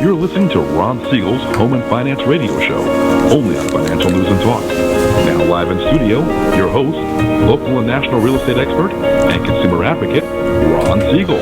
You're listening to Ron Siegel's Home and Finance Radio Show, only on Financial News and Talk. Now live in studio, your host, local and national real estate expert and consumer advocate, Ron Siegel.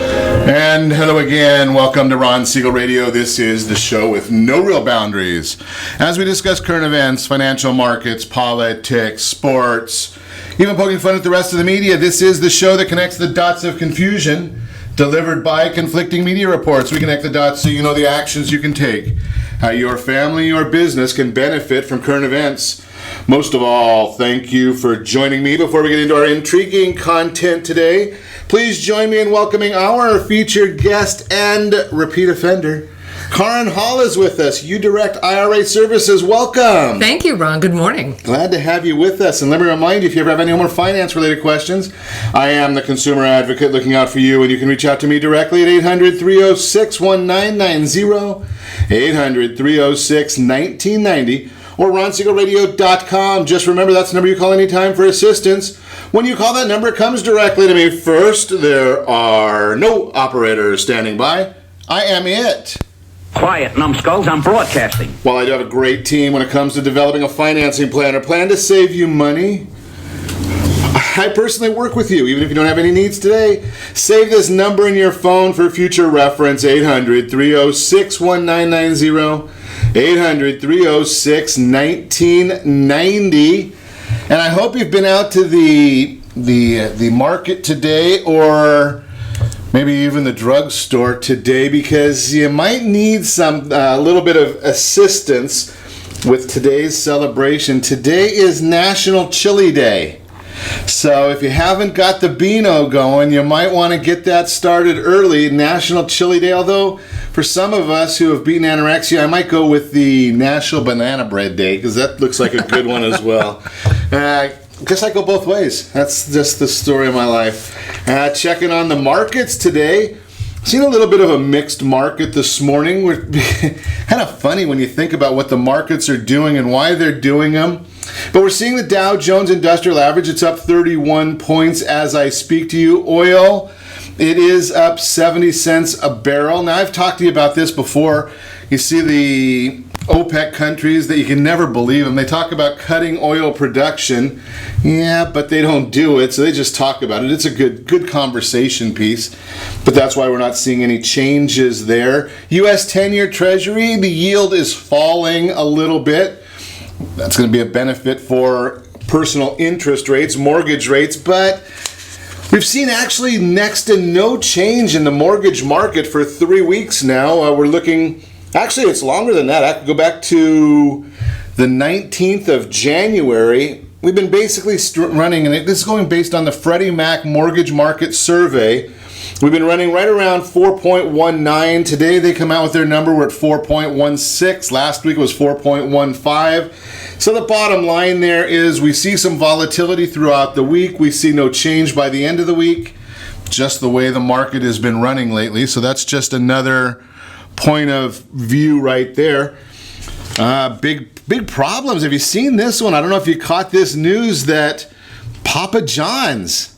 And hello again. Welcome to Ron Siegel Radio. This is the show with no real boundaries. As we discuss current events, financial markets, politics, sports, even poking fun at the rest of the media, this is the show that connects the dots of confusion delivered by conflicting media reports. We connect the dots so you know the actions you can take, how your family or business can benefit from current events. Most of all, thank you for joining me. Before we get into our intriguing content today, please join me in welcoming our featured guest and repeat offender. Kaaren Hall is with us. You direct IRA Services. Welcome. Thank you, Ron. Good morning. Glad to have you with us. And let me remind you, if you ever have any more finance-related questions, I am the consumer advocate looking out for you, and you can reach out to me directly at 800-306-1990, 800-306-1990, or RonSiegelRadio.com. Just remember, that's the number you call anytime for assistance. When you call that number, it comes directly to me. First, there are no operators standing by. I am it. Quiet, numbskulls, I'm broadcasting. Well, I do have a great team when it comes to developing a financing plan or plan to save you money. I personally work with you, even if you don't have any needs today. Save this number in your phone for future reference, 800-306-1990, 800-306-1990. And I hope you've been out to the market today, or maybe even the drugstore today, because you might need some little bit of assistance with today's celebration. Today is National Chili Day. So if you haven't got the Beano going, you might want to get that started early. National Chili Day, although for some of us who have beaten anorexia, I might go with the National Banana Bread Day, because that looks like a good one as well. Guess I go both ways. That's just the story of my life. Checking on the markets today. Seen a little bit of a mixed market this morning. We're kind of funny when you think about what the markets are doing and why they're doing them. But we're seeing the Dow Jones Industrial Average. It's up 31 points as I speak to you. Oil, it is up 70 cents a barrel. Now, I've talked to you about this before. You see the OPEC countries that you can never believe them. They talk about cutting oil production. Yeah, but they don't do it, so they just talk about it. It's a good conversation piece, but that's why we're not seeing any changes there. U.S. 10-year Treasury, the yield is falling a little bit. That's going to be a benefit for personal interest rates, mortgage rates, but we've seen actually next to no change in the mortgage market for 3 weeks now. We're looking... Actually, it's longer than that. I could go back to the 19th of January. We've been basically running, and this is going based on the Freddie Mac Mortgage Market Survey. We've been running right around 4.19. Today they come out with their number. We're at 4.16. Last week it was 4.15. So the bottom line there is we see some volatility throughout the week. We see no change by the end of the week. Just the way the market has been running lately. So that's just another point of view right there. Big problems. Have you seen this one? I don't know if you caught this news that Papa John's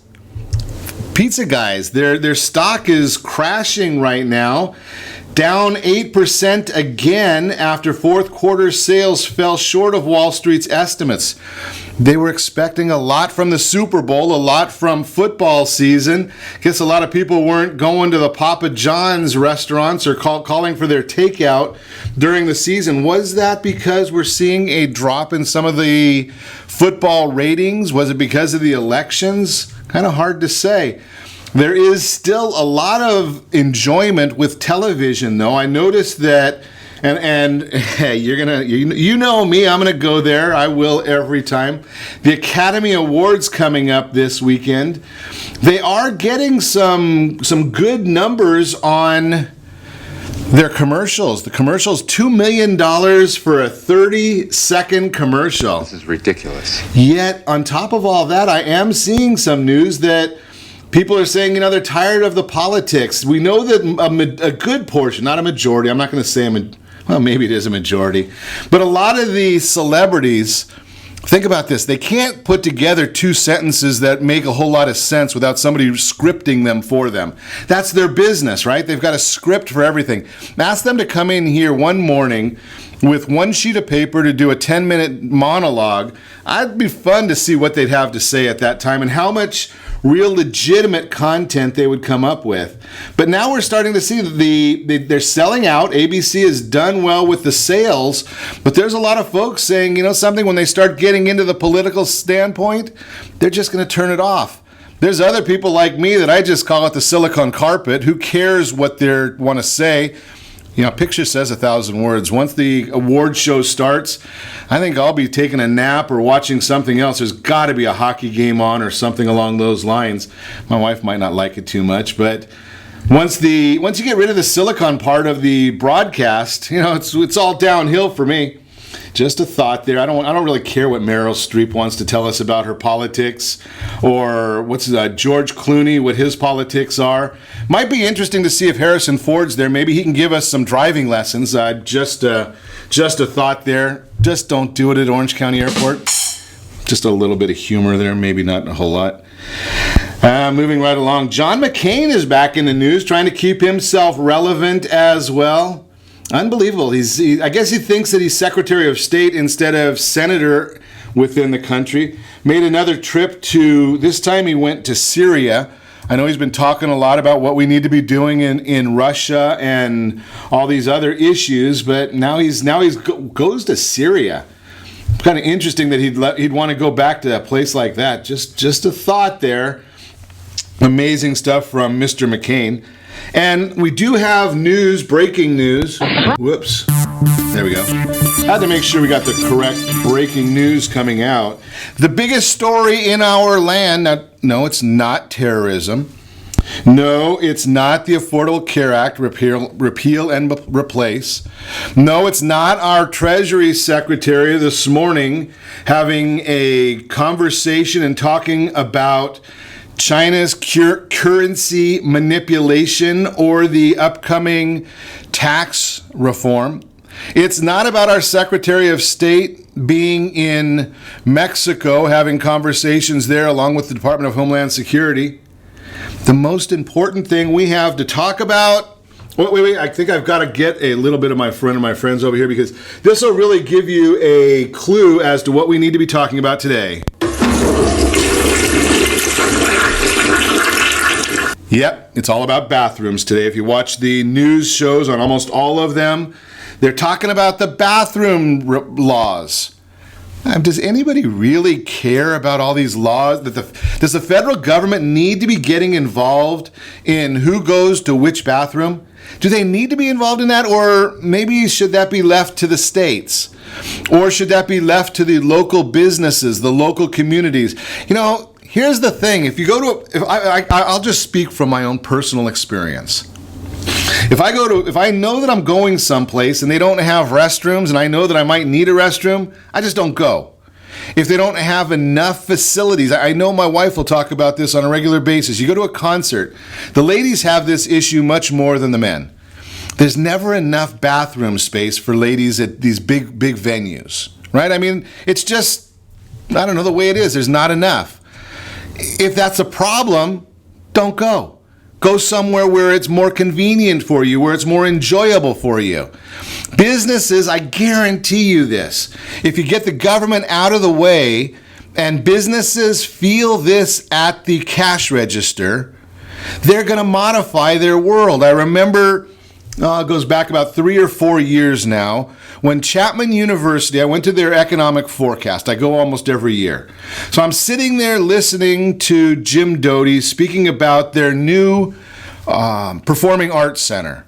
pizza guys, their stock is crashing right now, down 8% again after fourth quarter sales fell short of Wall Street's estimates. They were expecting a lot from the Super Bowl, a lot from football season. Guess a lot of people weren't going to the Papa John's restaurants or calling for their takeout during the season. Was that because we're seeing a drop in some of the football ratings? Was it because of the elections? Kind of hard to say. There is still a lot of enjoyment with television, though. I noticed that, and hey, you know me, I'm gonna go there. I will every time. The Academy Awards coming up this weekend. They are getting some good numbers on their commercials. The commercials, $2 million for a 30-second commercial. This is ridiculous. Yet, on top of all that, I am seeing some news that people are saying, they're tired of the politics. We know that a good portion, not a majority, I'm not going to say well, maybe it is a majority, but a lot of the celebrities Think about this. They can't put together two sentences that make a whole lot of sense without somebody scripting them for them. That's their business, right? They've got a script for everything. Ask them to come in here one morning with one sheet of paper to do a 10-minute monologue. It'd be fun to see what they'd have to say at that time and how much real legitimate content they would come up with. But now we're starting to see that they're selling out. ABC has done well with the sales, but there's a lot of folks saying, something, when they start getting into the political standpoint, they're just going to turn it off. There's other people like me that I just call it the silicone carpet. Who cares what they want to say? Picture says 1,000 words. Once the award show starts, I think I'll be taking a nap or watching something else. There's got to be a hockey game on or something along those lines. My wife might not like it too much, but once you get rid of the silicon part of the broadcast, it's all downhill for me. Just a thought there. I don't really care what Meryl Streep wants to tell us about her politics, or what's George Clooney, what his politics are. Might be interesting to see if Harrison Ford's there. Maybe he can give us some driving lessons. Just a thought there. Just don't do it at Orange County Airport. Just a little bit of humor there, maybe not a whole lot. Moving right along, John McCain is back in the news, trying to keep himself relevant as well. Unbelievable. I guess he thinks that he's Secretary of State instead of Senator within the country. Made another trip this time he went to Syria. I know he's been talking a lot about what we need to be doing in Russia and all these other issues, but now he goes to Syria. Kind of interesting that he'd want to go back to a place like that. Just a thought there. Amazing stuff from Mr. McCain. And we do have breaking news. Whoops. There we go. I had to make sure we got the correct breaking news coming out. The biggest story in our land, no, it's not terrorism. No, it's not the Affordable Care Act, repeal and replace. No, it's not our Treasury Secretary this morning having a conversation and talking about China's currency manipulation or the upcoming tax reform. It's not about our Secretary of State being in Mexico having conversations there along with the Department of Homeland Security. The most important thing we have to talk about, wait, I think I've got to get a little bit of my friends over here, because this will really give you a clue as to what we need to be talking about today. Yep, it's all about bathrooms today. If you watch the news shows on almost all of them, they're talking about the bathroom laws. Does anybody really care about all these laws? Does the federal government need to be getting involved in who goes to which bathroom? Do they need to be involved in that? Or maybe should that be left to the states? Or should that be left to the local businesses, the local communities? Here's the thing. I'll just speak from my own personal experience. If I know that I'm going someplace and they don't have restrooms and I know that I might need a restroom, I just don't go. If they don't have enough facilities, I know my wife will talk about this on a regular basis. You go to a concert, the ladies have this issue much more than the men. There's never enough bathroom space for ladies at these big venues, right? It's just, I don't know, the way it is. There's not enough. If that's a problem, don't go. Go somewhere where it's more convenient for you, where it's more enjoyable for you. Businesses, I guarantee you this, if you get the government out of the way and businesses feel this at the cash register, they're going to modify their world. I remember, it goes back about 3 or 4 years now, when Chapman University, I went to their economic forecast. I go almost every year. So I'm sitting there listening to Jim Doty speaking about their new performing arts center.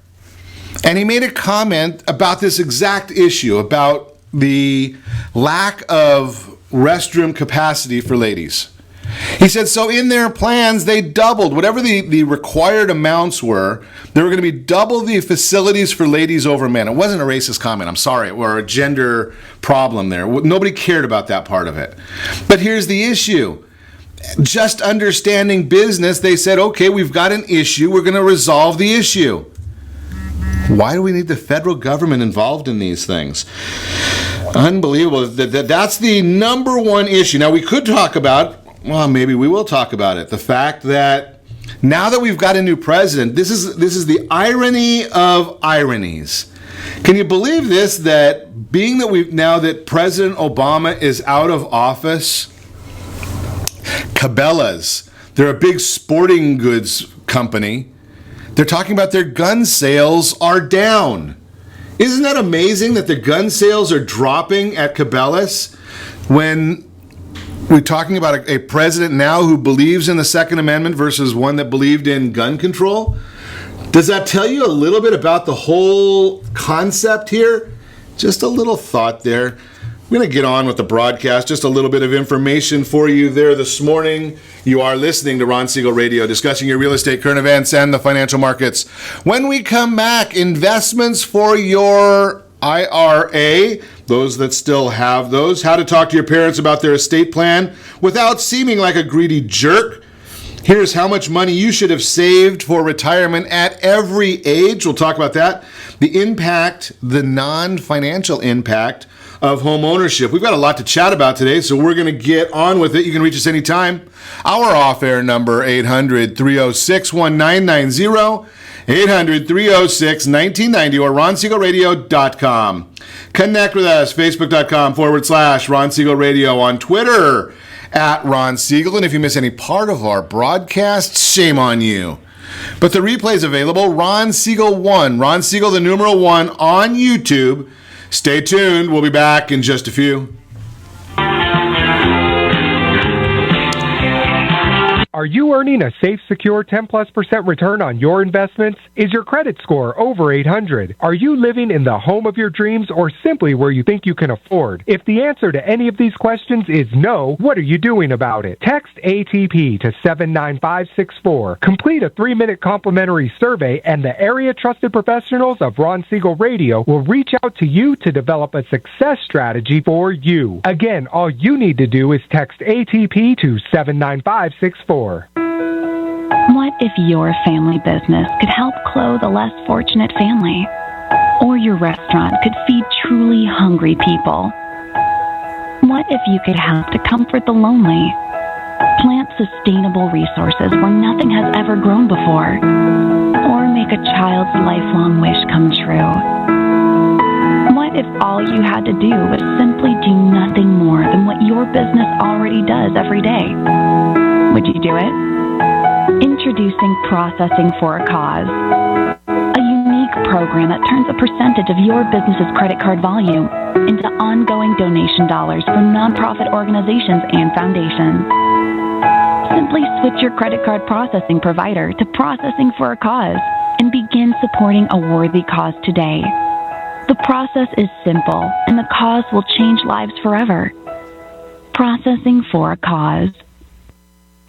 And he made a comment about this exact issue, about the lack of restroom capacity for ladies. He said, so in their plans, they doubled whatever the required amounts were. They were going to be double the facilities for ladies over men. It wasn't a racist comment, I'm sorry, or a gender problem there. Nobody cared about that part of it. But here's the issue. Just understanding business, they said, okay, we've got an issue. We're going to resolve the issue. Why do we need the federal government involved in these things? Unbelievable. That's the number one issue. Now, we could talk about, well, maybe we will talk about it, the fact that now that we've got a new president, this is the irony of ironies. Can you believe this, that being that now that President Obama is out of office, Cabela's, they're a big sporting goods company, they're talking about their gun sales are down. Isn't that amazing that the gun sales are dropping at Cabela's when we're talking about a president now who believes in the Second Amendment versus one that believed in gun control? Does that tell you a little bit about the whole concept here? Just a little thought there. I'm going to get on with the broadcast. Just a little bit of information for you there this morning. You are listening to Ron Siegel Radio, discussing your real estate, current events, and the financial markets. When we come back, investments for your IRA, those that still have those, how to talk to your parents about their estate plan without seeming like a greedy jerk. Here's how much money you should have saved for retirement at every age. We'll talk about that. The impact, the non-financial impact of home ownership. We've got a lot to chat about today, so we're going to get on with it. You can reach us anytime. Our off-air number, 800-306-1990, 800-306-1990, or ronsiegelradio.com. Connect with us, facebook.com/Ron Siegel Radio, on Twitter, @Ron Siegel. And if you miss any part of our broadcast, shame on you. But the replay is available, Ron Siegel 1, Ron Siegel the numeral 1 on YouTube. Stay tuned. We'll be back in just a few. Are you earning a safe, secure 10+% return on your investments? Is your credit score over 800? Are you living in the home of your dreams or simply where you think you can afford? If the answer to any of these questions is no, what are you doing about it? Text ATP to 79564. Complete a 3-minute complimentary survey, and the area trusted professionals of Ron Siegel Radio will reach out to you to develop a success strategy for you. Again, all you need to do is text ATP to 79564. What if your family business could help clothe a less fortunate family? Or your restaurant could feed truly hungry people? What if you could help to comfort the lonely? Plant sustainable resources where nothing has ever grown before? Or make a child's lifelong wish come true? What if all you had to do was simply do nothing more than what your business already does every day? Would you do it? Introducing Processing for a Cause, a unique program that turns a percentage of your business's credit card volume into ongoing donation dollars for nonprofit organizations and foundations. Simply switch your credit card processing provider to Processing for a Cause and begin supporting a worthy cause today. The process is simple, and the cause will change lives forever. Processing for a Cause.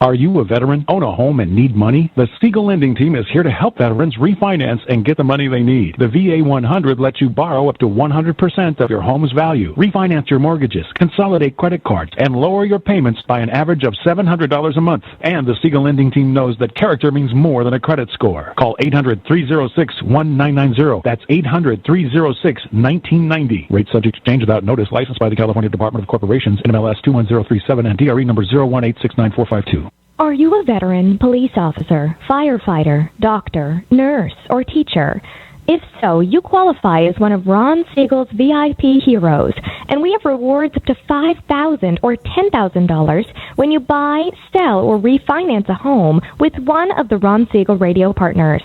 Are you a veteran, own a home, and need money? The Siegel Lending Team is here to help veterans refinance and get the money they need. The VA 100 lets you borrow up to 100% of your home's value, refinance your mortgages, consolidate creded cards, and lower your payments by an average of $700 a month. And the Siegel Lending Team knows that character means more than a credit score. Call 800-306-1990. That's 800-306-1990. Rate subject to change without notice. Licensed by the California Department of Corporations, NMLS 21037, and DRE number 018694452. Are you a veteran, police officer, firefighter, doctor, nurse, or teacher? If so, you qualify as one of Ron Siegel's VIP heroes, and we have rewards up to $5,000 or $10,000 when you buy, sell, or refinance a home with one of the Ron Siegel Radio partners.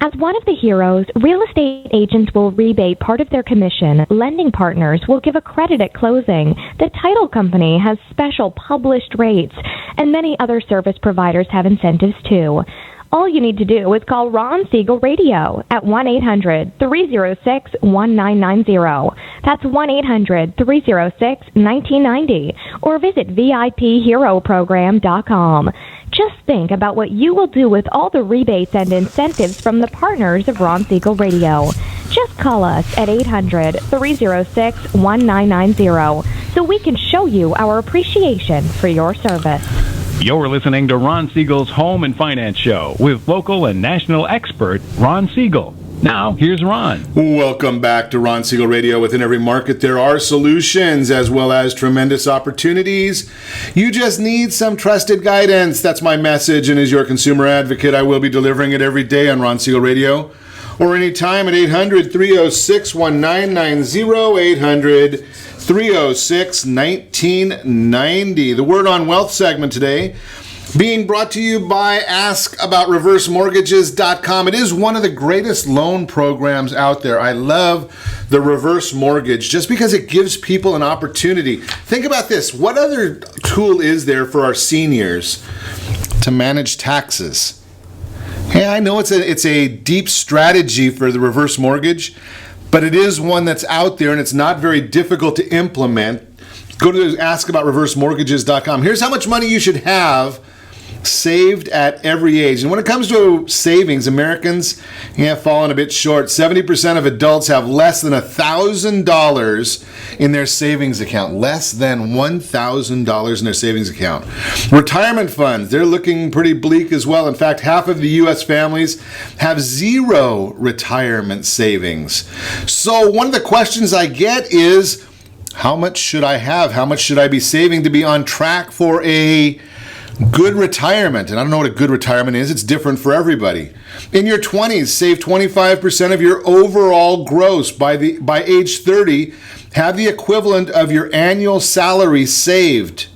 As one of the heroes, real estate agents will rebate part of their commission. Lending partners will give a credit at closing. The title company has special published rates, and many other service providers have incentives too. All you need to do is call Ron Siegel Radio at 1-800-306-1990. That's 1-800-306-1990. Or visit VIPHeroProgram.com. Just think about what you will do with all the rebates and incentives from the partners of Ron Siegel Radio. Just call us at 800-306-1990 so we can show you our appreciation for your service. You're listening to Ron Siegel's Home and Finance Show with local and national expert Ron Siegel. Now, here's Ron. Welcome back to Ron Siegel Radio. Within every market, there are solutions as well as tremendous opportunities. You just need some trusted guidance. That's my message, and as your consumer advocate, I will be delivering it every day on Ron Siegel Radio or anytime at 800-306-1990, 800-306-1990. The Word on Wealth segment today being brought to you by AskAboutReverseMortgages.com. It is one of the greatest loan programs out there. I love the reverse mortgage just because it gives people an opportunity. Think about this. What other tool is there for our seniors to manage taxes? Hey, I know it's a deep strategy for the reverse mortgage, but it is one that's out there and it's not very difficult to implement. Go to AskAboutReverseMortgages.com. Here's how much money you should have saved at every age. And when it comes to savings, Americans have fallen a bit short. 70% of adults have less than $1,000 in their savings account. Less than $1,000 in their savings account. Retirement funds, they're looking pretty bleak as well. In fact, half of the U.S. families have zero retirement savings. So one of the questions I get is, how much should I have? How much should I be saving to be on track for a good retirement? And I don't know what a good retirement is. It's different for everybody. In your 20s, save 25% of your overall gross. By age 30, have the equivalent of your annual salary saved.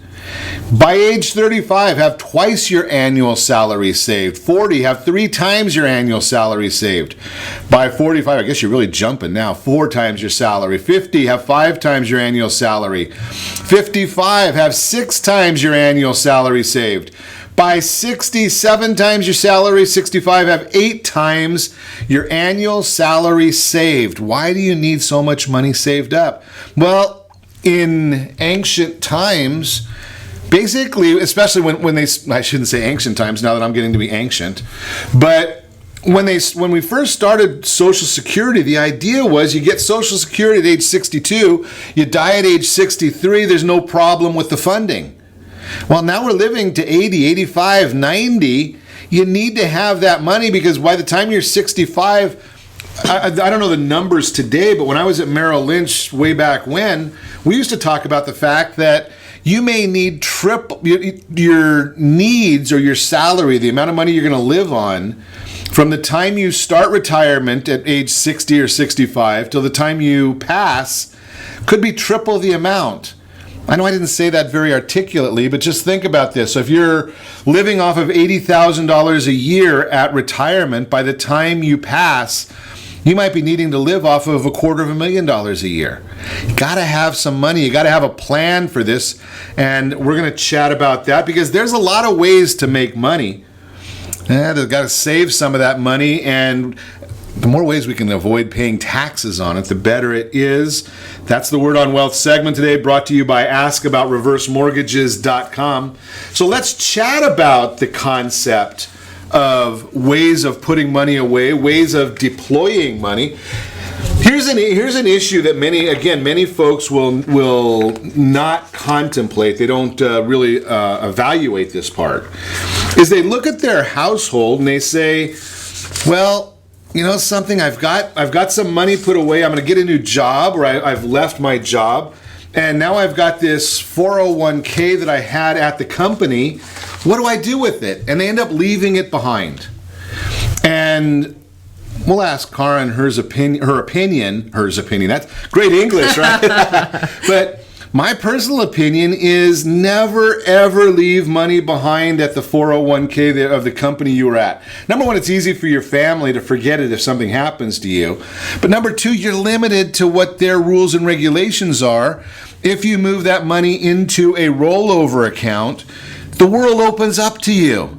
By age 35, have twice your annual salary saved. 40, have 3 times your annual salary saved. By 45, I guess you're really jumping now, 4 times your salary. 50, have 5 times your annual salary. 55, have 6 times your annual salary saved. By 60, 7 times your salary. 65, have 8 times your annual salary saved. Why do you need so much money saved up? Well, in ancient times, basically, especially when they, I shouldn't say ancient times now that I'm getting to be ancient, but when we first started Social Security, the idea was you get Social Security at age 62, you die at age 63, there's no problem with the funding. Well, now we're living to 80, 85, 90, you need to have that money because by the time you're 65, I don't know the numbers today, but when I was at Merrill Lynch way back when, we used to talk about the fact that you may need triple your needs or your salary, the amount of money you're going to live on, from the time you start retirement at age 60 or 65 till the time you pass, could be triple the amount. I know I didn't say that very articulately, but just think about this. So if you're living off of $80,000 a year at retirement, by the time you pass, you might be needing to live off of $250,000 a year. You got to have some money. You got to have a plan for this. And we're going to chat about that because there's a lot of ways to make money. They've got to save some of that money. And the more ways we can avoid paying taxes on it, the better it is. That's the Word on Wealth segment today, brought to you by AskAboutReverseMortgages.com. So let's chat about the concept of ways of putting money away, ways of deploying money. Here's an issue that many folks will not contemplate. They don't really evaluate this part. Is they look at their household and they say, well, you know something, I've got some money put away. I'm going to get a new job, or I've left my job, and now I've got this 401k that I had at the company. What do I do with it? And they end up leaving it behind. And we'll ask Kaaren her opinion. That's great English, right? But my personal opinion is never, ever leave money behind at the 401k of the company you were at. Number one, it's easy for your family to forget it if something happens to you. But number two, you're limited to what their rules and regulations are. If you move that money into a rollover account, the world opens up to you.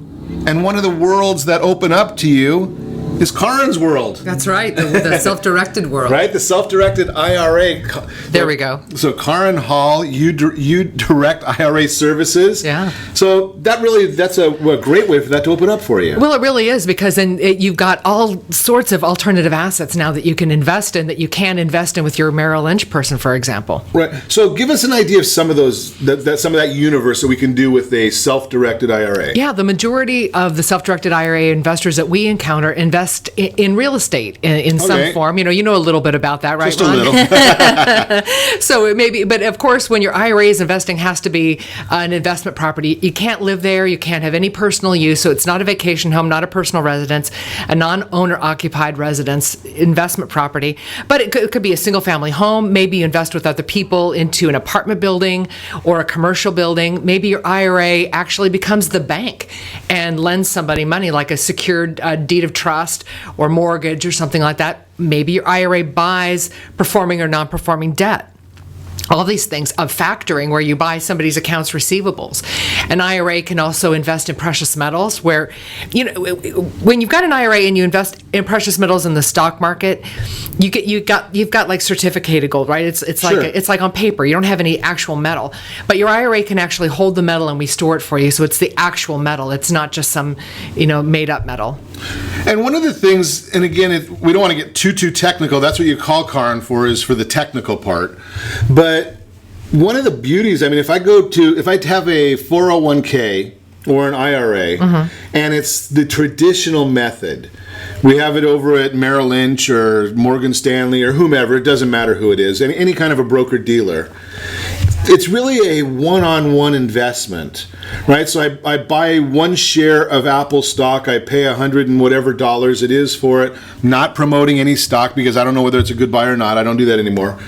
And one of the worlds that open up to you is Karen's world. That's right, the self-directed world. Right, the self-directed IRA. There we go. So Kaaren Hall, you direct IRA services. Yeah. So that's a great way for that to open up for you. Well, it really is, because then you've got all sorts of alternative assets now that you can invest in, that you can invest in with your Merrill Lynch person, for example. Right. So give us an idea of some of those, some of that universe that we can do with a self-directed IRA. Yeah, the majority of the self-directed IRA investors that we encounter invest invest in real estate in some form. You know a little bit about that, right? Just a Ron? little. So it may be, but of course, when your IRA is investing, has to be an investment property. You can't live there. You can't have any personal use. So it's not a vacation home, not a personal residence, a non-owner occupied residence, investment property. But it could be a single family home. Maybe you invest with other people into an apartment building or a commercial building. Maybe your IRA actually becomes the bank and lends somebody money, like a secured deed of trust or mortgage or something like that. Maybe your IRA buys performing or non-performing debt. All these things of factoring, where you buy somebody's accounts receivables. An IRA can also invest in precious metals, where, when you've got an IRA and you invest in precious metals in the stock market, you've got like certificated gold, right? It's like on paper. You don't have any actual metal, but your IRA can actually hold the metal and we store it for you. So it's the actual metal. It's not just some, made up metal. And one of the things, and again, we don't want to get too technical. That's what you call Kaaren for the technical part. But one of the beauties, if I have a 401k or an IRA, and it's the traditional method, we have it over at Merrill Lynch or Morgan Stanley or whomever, it doesn't matter who it is, any kind of a broker dealer. It's really a one-on-one investment, right? So I buy one share of Apple stock, I pay $100 and whatever it is for it. Not promoting any stock because I don't know whether it's a good buy or not. I don't do that anymore.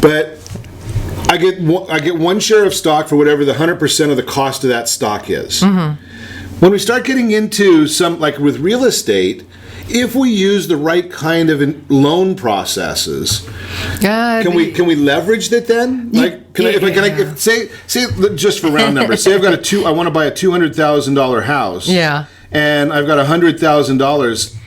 But I get one share of stock for whatever the 100% of the cost of that stock is. When we start getting into some, like with real estate, if we use the right kind of loan processes, can we leverage that then? Say just for round numbers, say I want to buy a $200,000 house. Yeah. And I've got $100,000.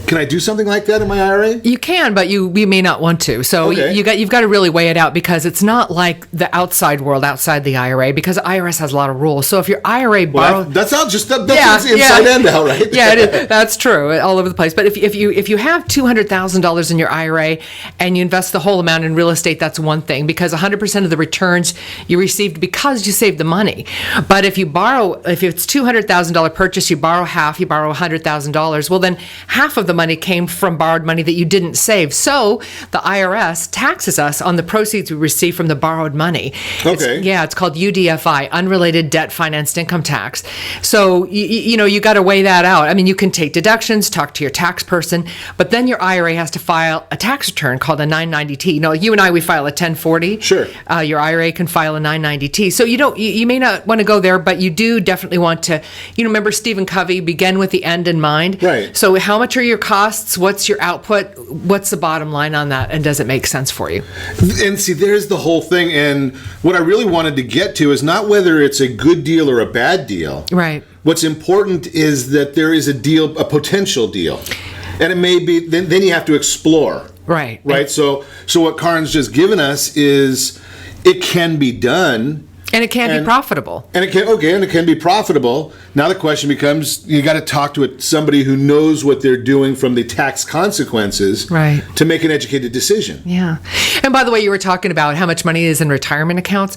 Can I do something like that in my IRA? You can, but you may not want to. So you've got to really weigh it out, because it's not like the outside world outside the IRA, because the IRS has a lot of rules. So if your IRA that's inside and out, right? Yeah, it is. That's true, all over the place. But if you have $200,000 in your IRA and you invest the whole amount in real estate, that's one thing, because 100% of the returns you received because you saved the money. But if it's $200,000 purchase, you borrow half, you borrow $100,000. Well, then half of the money came from borrowed money that you didn't save. So the IRS taxes us on the proceeds we receive from the borrowed money. It's called UDFI, Unrelated Debt Financed Income Tax. So, you got to weigh that out. You can take deductions, talk to your tax person, but then your IRA has to file a tax return called a 990T. You and I, we file a 1040. Sure. Your IRA can file a 990T. So you may not want to go there, but you do definitely want to, remember Stephen Covey, begin with the end in mind. Right. So how much are your costs? What's your output? What's the bottom line on that? And does it make sense for you? And see, there's the whole thing. And what I really wanted to get to is not whether it's a good deal or a bad deal. Right. What's important is that there is a potential deal. And it may be, then you have to explore. Right. Right. So what Karen's just given us is it can be done. And it can be profitable. And it can be profitable. Now the question becomes, you got to talk to somebody who knows what they're doing from the tax consequences, right, to make an educated decision. Yeah. And by the way, you were talking about how much money is in retirement accounts.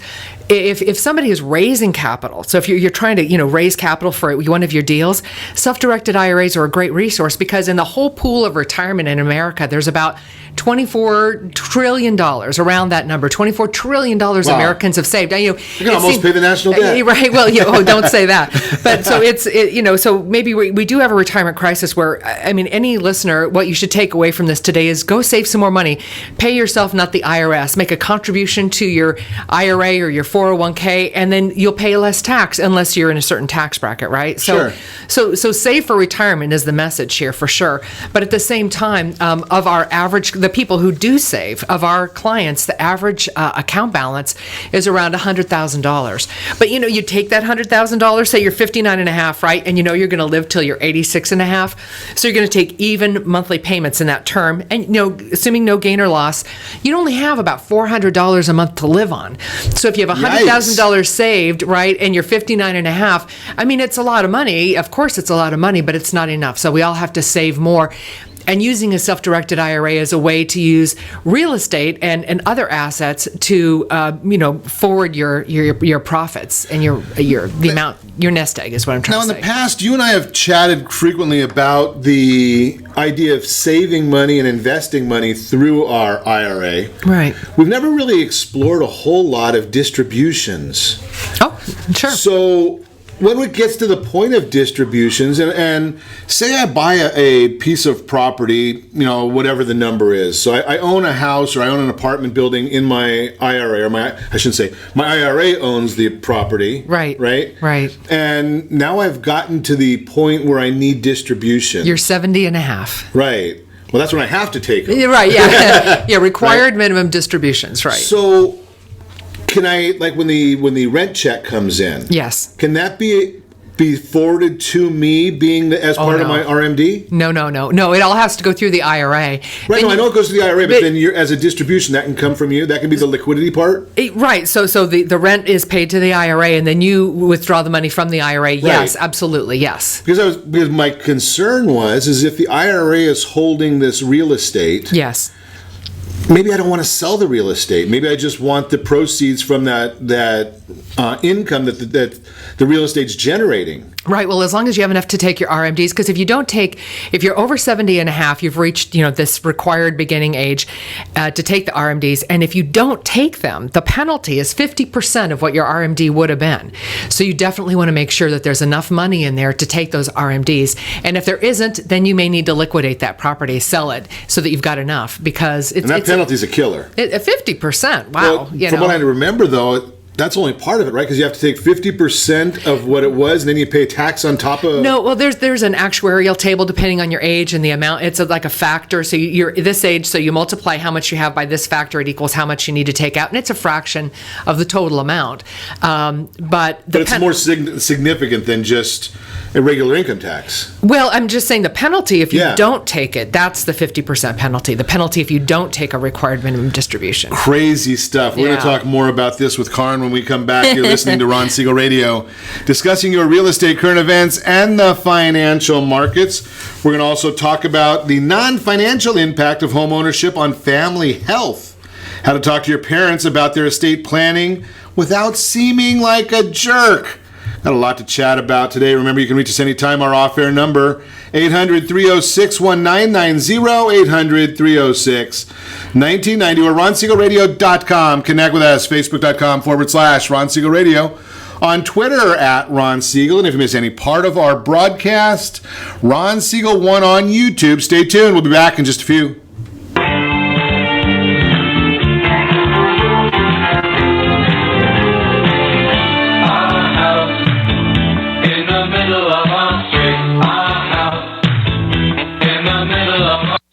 If somebody is raising capital, so if you're trying to raise capital for one of your deals, self-directed IRAs are a great resource, because in the whole pool of retirement in America, there's about $24 trillion, around that number. $24 trillion wow. Americans have saved. Now, you can almost pay the national debt. Right. Well, don't say that. But so so maybe we do have a retirement crisis where, any listener, what you should take away from this today is go save some more money. Pay yourself, not the IRS. Make a contribution to your IRA or your 401k, and then you'll pay less tax unless you're in a certain tax bracket, right? Sure. So save for retirement is the message here for sure. But at the same time, of our average, the people who do save, of our clients, the average account balance is around $100,000. But you take that $100,000, say you're 59 and a half, right? And you're going to live till you're 86 and a half. So you're going to take even monthly payments in that term. And assuming no gain or loss, you'd only have about $400 a month to live on. So if you have $100,000 saved, right, and you're 59 and a half, it's a lot of money. Of course it's a lot of money, but it's not enough. So we all have to save more. and using a self-directed IRA as a way to use real estate and other assets to forward your profits and the amount, your nest egg is what I'm trying to say. Now, in the past, you and I have chatted frequently about the idea of saving money and investing money through our IRA. Right. We've never really explored a whole lot of distributions. Oh, sure. So when it gets to the point of distributions, and say I buy a piece of property, whatever the number is. So I own a house or I own an apartment building in my IRA, or my IRA owns the property. Right. Right? Right. And now I've gotten to the point where I need distribution. You're 70 and a half. Right. Well, that's when I have to take them. Right, yeah. Yeah, required minimum distributions, right. So can I, like when the rent check comes in? Yes. Can that be forwarded to me as part of my RMD? No. It all has to go through the IRA. Right, I know it goes to the IRA, but then as a distribution, that can come from you? That can be the liquidity part? Right, so the rent is paid to the IRA, and then you withdraw the money from the IRA. Right. Yes, absolutely, yes. Because my concern is if the IRA is holding this real estate... Yes. Maybe I don't want to sell the real estate. Maybe I just want the proceeds from that income that the real estate's generating. Right. Well, as long as you have enough to take your RMDs, because if you're over 70 and a half, you've reached, this required beginning age to take the RMDs. And if you don't take them, the penalty is 50% of what your RMD would have been. So you definitely want to make sure that there's enough money in there to take those RMDs. And if there isn't, then you may need to liquidate that property, sell it, so that you've got enough, because it's... And that penalty's a killer. 50%. Wow. Well, from what I remember, though, that's only part of it, right? Because you have to take 50% of what it was, and then you pay tax on top of... No, well, there's an actuarial table depending on your age and the amount. It's like a factor. So you're this age, so you multiply how much you have by this factor, it equals how much you need to take out. And it's a fraction of the total amount. But it's more significant than just a regular income tax. Well, I'm just saying the penalty, if you don't take it, that's the 50% penalty. The penalty if you don't take a required minimum distribution. Crazy stuff. We're going to talk more about this with Kaaren when we come back. You're listening to Ron Siegel Radio, discussing your real estate current events and the financial markets. We're going to also talk about the non-financial impact of home ownership on family health, how to talk to your parents about their estate planning without seeming like a jerk. Got a lot to chat about today. Remember, you can reach us anytime. Our off-air number, 800-306-1990, 800-306-1990, or RonSiegelRadio.com. Connect with us, Facebook.com/Ron Siegel Radio. On Twitter, @Ron Siegel. And if you miss any part of our broadcast, Ron Siegel 1 on YouTube. Stay tuned. We'll be back in just a few.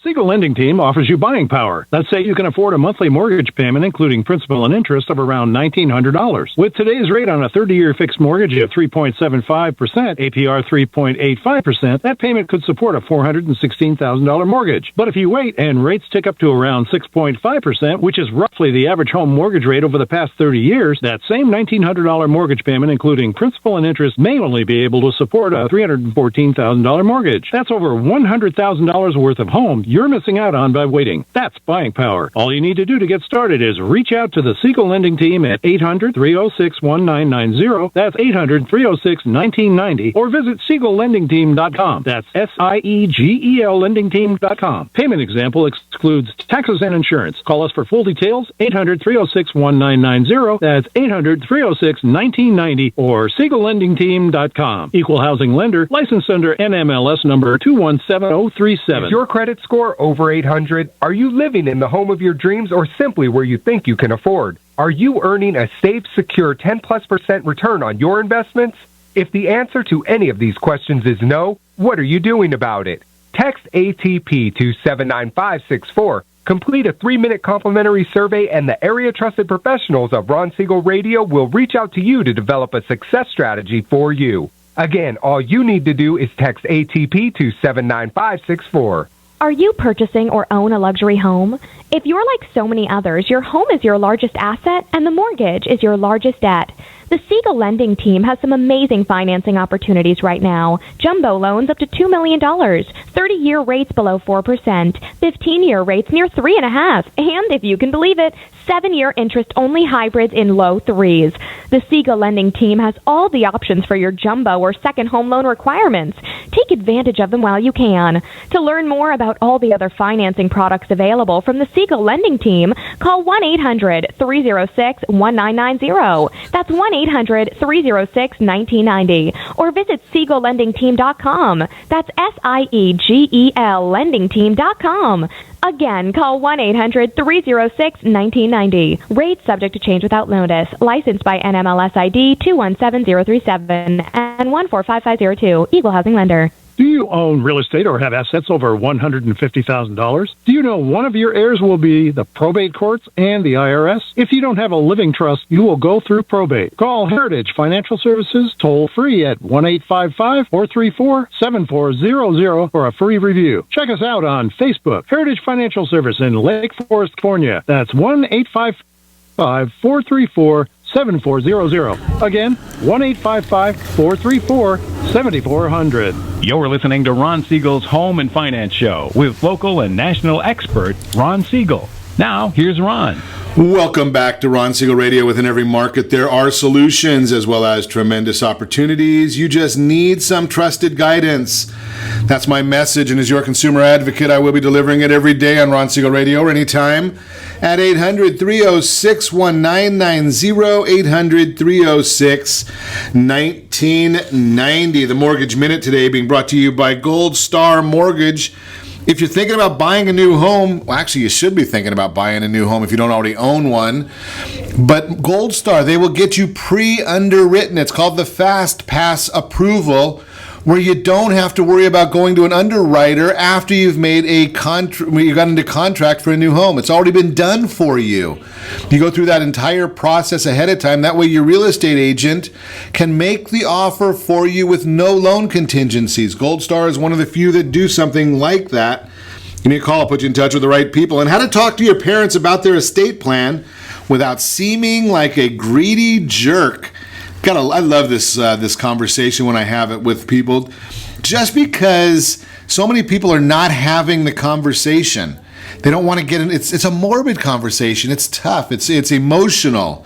Siegel Lending Team offers you buying power. Let's say you can afford a monthly mortgage payment, including principal and interest, of around $1,900. With today's rate on a 30-year fixed mortgage of 3.75%, APR 3.85%, that payment could support a $416,000 mortgage. But if you wait and rates tick up to around 6.5%, which is roughly the average home mortgage rate over the past 30 years, that same $1,900 mortgage payment, including principal and interest, may only be able to support a $314,000 mortgage. That's over $100,000 worth of home you're missing out on by waiting. That's buying power. All you need to do to get started is reach out to the Siegel Lending Team at 800-306-1990. That's 800-306-1990. Or visit SiegelLendingTeam.com. That's SIEGEL LendingTeam.com. Payment example excludes taxes and insurance. Call us for full details, 800-306-1990. That's 800-306-1990 or SiegelLendingTeam.com. Equal housing lender, licensed under NMLS number 217037. Is your credit score over 800? Are you living in the home of your dreams or simply where you think you can afford? Are you earning a safe, secure 10+% return on your investments? If the answer to any of these questions is no, what are you doing about it? Text ATP to 79564. Complete a 3-minute complimentary survey, and the area trusted professionals of Ron Siegel Radio will reach out to you to develop a success strategy for you. Again, all you need to do is text ATP to 79564. Are you purchasing or own a luxury home? If you're like so many others, your home is your largest asset and the mortgage is your largest debt. The Siegel lending team has some amazing financing opportunities right now. Jumbo loans up to $2 million, 30-year rates below 4%, 15-year rates near 3.5%, and if you can believe it, 7-year interest-only hybrids in low 3s. The Siegel lending team has all the options for your jumbo or second home loan requirements. Take advantage of them while you can. To learn more about all the other financing products available from the Siegel lending team, call 1-800-306-1990. That's 1-800-306-1990. Or visit SiegelLendingTeam.com. That's SIEGEL LendingTeam.com. Again, call 1-800-306-1990. Rates subject to change without notice. Licensed by NMLS ID 217037 and 145502. Equal housing lender. Do you own real estate or have assets over $150,000? Do you know one of your heirs will be the probate courts and the IRS? If you don't have a living trust, you will go through probate. Call Heritage Financial Services toll free at 1-855-434-7400 for a free review. Check us out on Facebook, Heritage Financial Service in Lake Forest, California. That's 1-855-434-7400. Again, 1-855-434-7400. You're listening to Ron Siegel's Home and Finance Show with local and national expert Ron Siegel. Now, here's Ron. Welcome back to Ron Siegel Radio. Within every market, there are solutions as well as tremendous opportunities. You just need some trusted guidance. That's my message, and as your consumer advocate, I will be delivering it every day on Ron Siegel Radio or anytime at 800-306-1990, 800-306-1990. The Mortgage Minute today being brought to you by Gold Star Mortgage. If you're thinking about buying a new home, well, actually, you should be thinking about buying a new home if you don't already own one. But Gold Star, they will get you pre-underwritten. It's called the Fast Pass Approval, where you don't have to worry about going to an underwriter after you've made you got into contract for a new home. It's already been done for you. You go through that entire process ahead of time. That way your real estate agent can make the offer for you with no loan contingencies. Gold Star is one of the few that do something like that. Give me a call, I'll put you in touch with the right people. And how to talk to your parents about their estate plan without seeming like a greedy jerk. I love this conversation when I have it with people, just because so many people are not having the conversation. They don't want to get in. It's a morbid conversation. It's tough. It's emotional.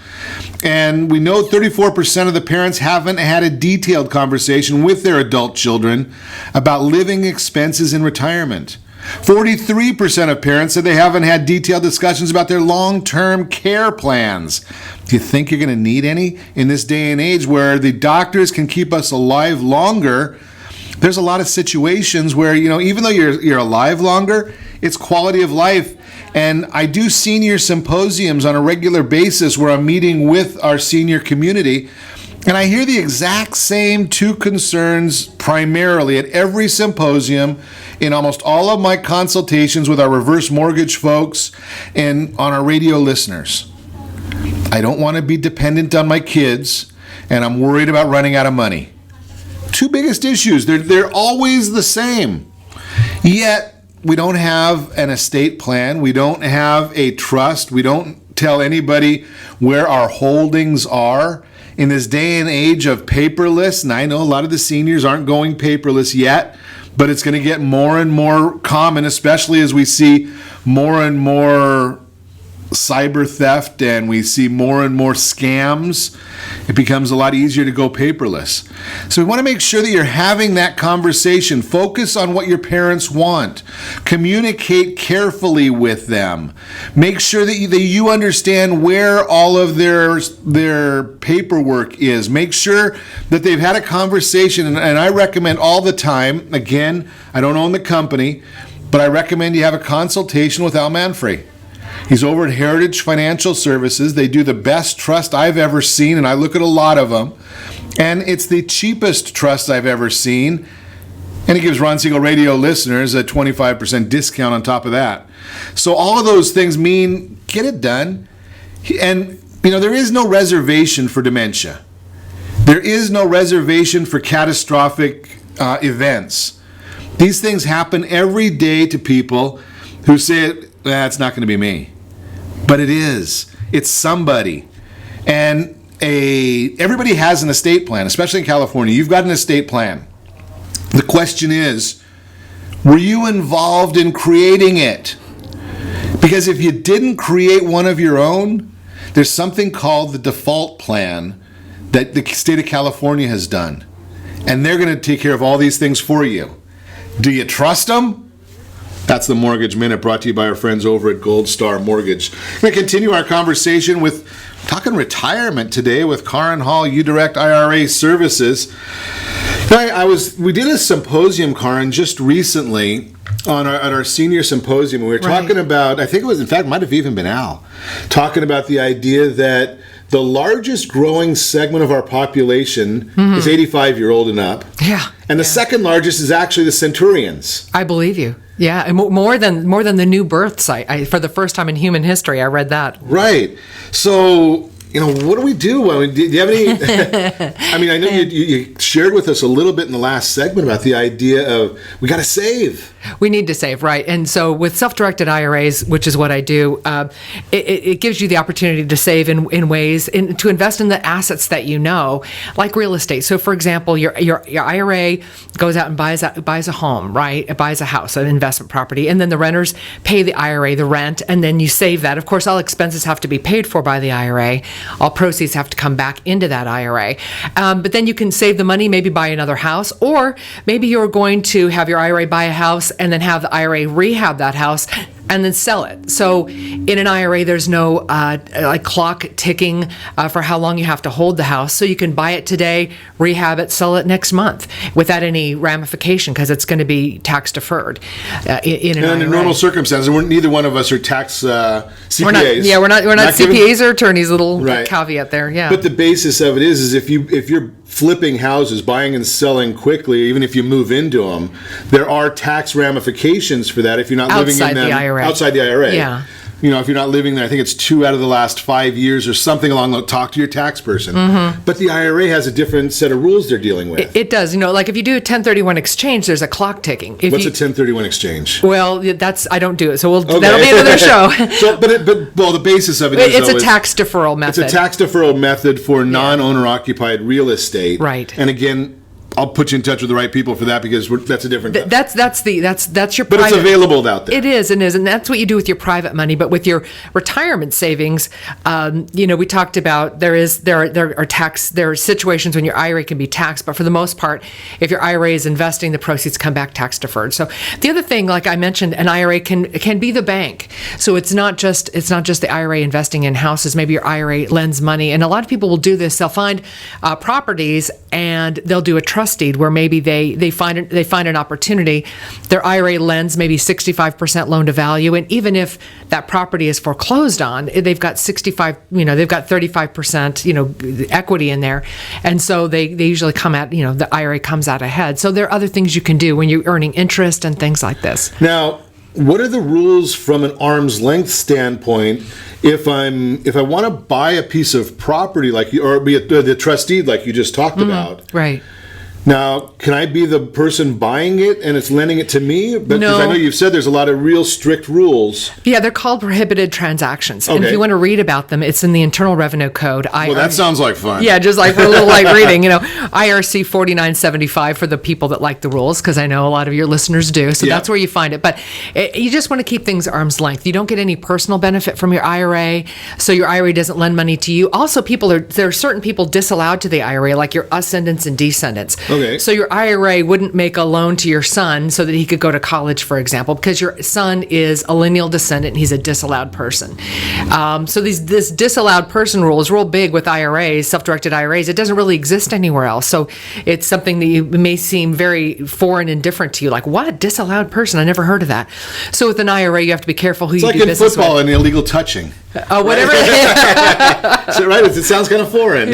And we know 34% of the parents haven't had a detailed conversation with their adult children about living expenses in retirement. 43% of parents said they haven't had detailed discussions about their long-term care plans. Do you think you're going to need any in this day and age where the doctors can keep us alive longer? There's a lot of situations where, even though you're alive longer, it's quality of life. And I do senior symposiums on a regular basis where I'm meeting with our senior community. And I hear the exact same two concerns primarily at every symposium, in almost all of my consultations with our reverse mortgage folks and on our radio listeners. I don't want to be dependent on my kids, and I'm worried about running out of money. Two biggest issues. They're always the same. Yet, we don't have an estate plan. We don't have a trust. We don't tell anybody where our holdings are. In this day and age of paperless, and I know a lot of the seniors aren't going paperless yet, but it's going to get more and more common, especially as we see more and more cyber theft and we see more and more scams. It becomes a lot easier to go paperless. So we want to make sure that you're having that conversation. Focus on what your parents want. Communicate carefully with them. Make sure that you understand where all of their paperwork is. Make sure that they've had a conversation, and I recommend all the time, again, I don't own the company, but I recommend you have a consultation with Al Manfrey. He's over at Heritage Financial Services. They do the best trust I've ever seen, and I look at a lot of them. And it's the cheapest trust I've ever seen. And he gives Ron Siegel Radio listeners a 25% discount on top of that. So all of those things mean get it done. And, there is no reservation for dementia. There is no reservation for catastrophic events. These things happen every day to people who say, it's not going to be me. But it is. It's somebody. And everybody has an estate plan, especially in California. You've got an estate plan. The question is, were you involved in creating it? Because if you didn't create one of your own, there's something called the default plan that the state of California has done. And they're going to take care of all these things for you. Do you trust them? That's the Mortgage Minute, brought to you by our friends over at Gold Star Mortgage. We're going to continue our conversation with talking retirement today with Kaaren Hall, UDirect IRA Services. We did a symposium, Kaaren, just recently at our senior symposium. We were talking about, I think it was, in fact, might have even been Al, talking about the idea that the largest growing segment of our population is 85-year-old and up. Yeah. And the second largest is actually the centurions. I believe you. Yeah, and more than the new births. For the first time in human history, I read that. Right. So, what do we do? I mean, do you have any? I mean, I know you shared with us a little bit in the last segment about the idea of we got to save. We need to save, right? And so with self-directed IRAs, which is what I do, it gives you the opportunity to save in ways, to invest in the assets that you know, like real estate. So, for example, your IRA goes out and buys a home, right? It buys a house, an investment property, and then the renters pay the IRA the rent, and then you save that. Of course, all expenses have to be paid for by the IRA. All proceeds have to come back into that IRA. But then you can save the money, maybe buy another house, or maybe you're going to have your IRA buy a house and then have the IRA rehab that house and then sell it. So in an IRA, there's no clock ticking for how long you have to hold the house. So you can buy it today, rehab it, sell it next month without any ramification, because it's going to be tax deferred in an IRA. In normal circumstances, neither one of us are tax CPAs. We're not CPAs or attorneys. Little caveat there. Yeah. But the basis of it is if you're flipping houses, buying and selling quickly, even if you move into them, there are tax ramifications for that if you're not living in them outside the IRA. Yeah. If you're not living there, I think it's 2 out of the last 5 years or something along the, talk to your tax person. Mm-hmm. But the IRA has a different set of rules they're dealing with. It does. Like if you do a 1031 exchange, there's a clock ticking. What's a 1031 exchange? Well, I don't do it. So that'll be another show. But the basis of it is... It's a tax deferral method. It's a tax deferral method for non-owner occupied real estate. Right. And again, I'll put you in touch with the right people for that, because that's a different. That's your. But it's available out there. It is, and that's what you do with your private money. But with your retirement savings, we talked about there are situations when your IRA can be taxed, but for the most part, if your IRA is investing, the proceeds come back tax deferred. So the other thing, like I mentioned, an IRA can be the bank. So it's not just the IRA investing in houses. Maybe your IRA lends money, and a lot of people will do this. They'll find properties and they'll do a trust deed where maybe they find an opportunity. Their IRA lends maybe 65% loan to value, and even if that property is foreclosed on, they've got 35% equity in there, and so they usually come at the IRA comes out ahead. So there are other things you can do when you're earning interest and things like this. Now, what are the rules from an arm's length standpoint if I want to buy a piece of property or be the trustee like you just talked about? Right. Now, can I be the person buying it and it's lending it to me? Because I know you've said there's a lot of real strict rules. Yeah, they're called prohibited transactions. Okay. And if you want to read about them, it's in the Internal Revenue Code. Well, that sounds like fun. Yeah, just like for a little light reading, IRC 4975 for the people that like the rules, because I know a lot of your listeners do. So that's where you find it. But you just want to keep things arm's length. You don't get any personal benefit from your IRA, so your IRA doesn't lend money to you. Also, there are certain people disallowed to the IRA, like your ascendants and descendants. Okay. So your IRA wouldn't make a loan to your son so that he could go to college, for example, because your son is a lineal descendant and he's a disallowed person. So this disallowed person rule is real big with IRAs, self-directed IRAs. It doesn't really exist anywhere else. So it's something that may seem very foreign and different to you. Like, what? Disallowed person? I never heard of that. So with an IRA, you have to be careful who you do business with. It's like in football and illegal touching. Whatever. So, right? It sounds kind of foreign.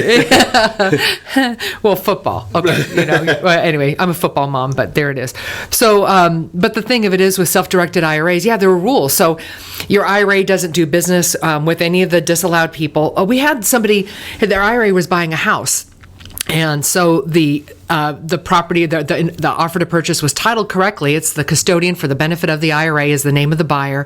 Well, football. Okay. Well, anyway, I'm a football mom, but there it is. So, but the thing of it is with self-directed IRAs, there are rules. So your IRA doesn't do business with any of the disallowed people. We had somebody, their IRA was buying a house. And so the the property, the offer to purchase was titled correctly. It's the custodian for the benefit of the IRA is the name of the buyer.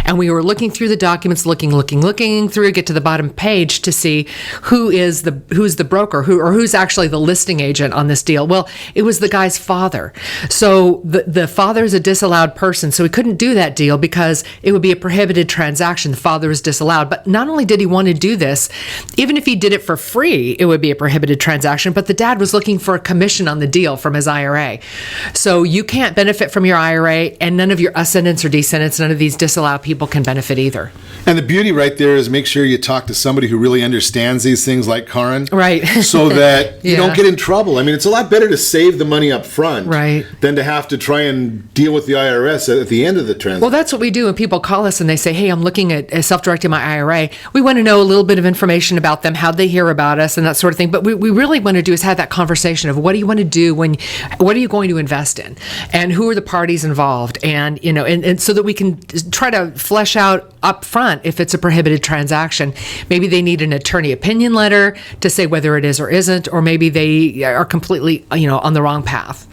And we were looking through the documents, looking through, get to the bottom page to see who's the broker, who's actually the listing agent on this deal. Well, it was the guy's father. So the father is a disallowed person, so he couldn't do that deal because it would be a prohibited transaction. The father is disallowed. But not only did he want to do this, even if he did it for free, it would be a prohibited transaction. But the dad was looking for a commission on the deal from his IRA. So you can't benefit from your IRA, and none of your ascendants or descendants, none of these disallowed people can benefit either. And the beauty right there is make sure you talk to somebody who really understands these things like Kaaren. Right. So that you don't get in trouble. I mean, it's a lot better to save the money up front than to have to try and deal with the IRS at the end of the transaction. Well, that's what we do when people call us and they say, hey, I'm looking at self-directing my IRA. We want to know a little bit of information about them, how'd they hear about us, and that sort of thing. But we really want to do is have that conversation of what do you want to do what are you going to invest in, and who are the parties involved, and and so that we can try to flesh out up front if it's a prohibited transaction. Maybe they need an attorney opinion letter to say whether it is or isn't, or maybe they are completely on the wrong path.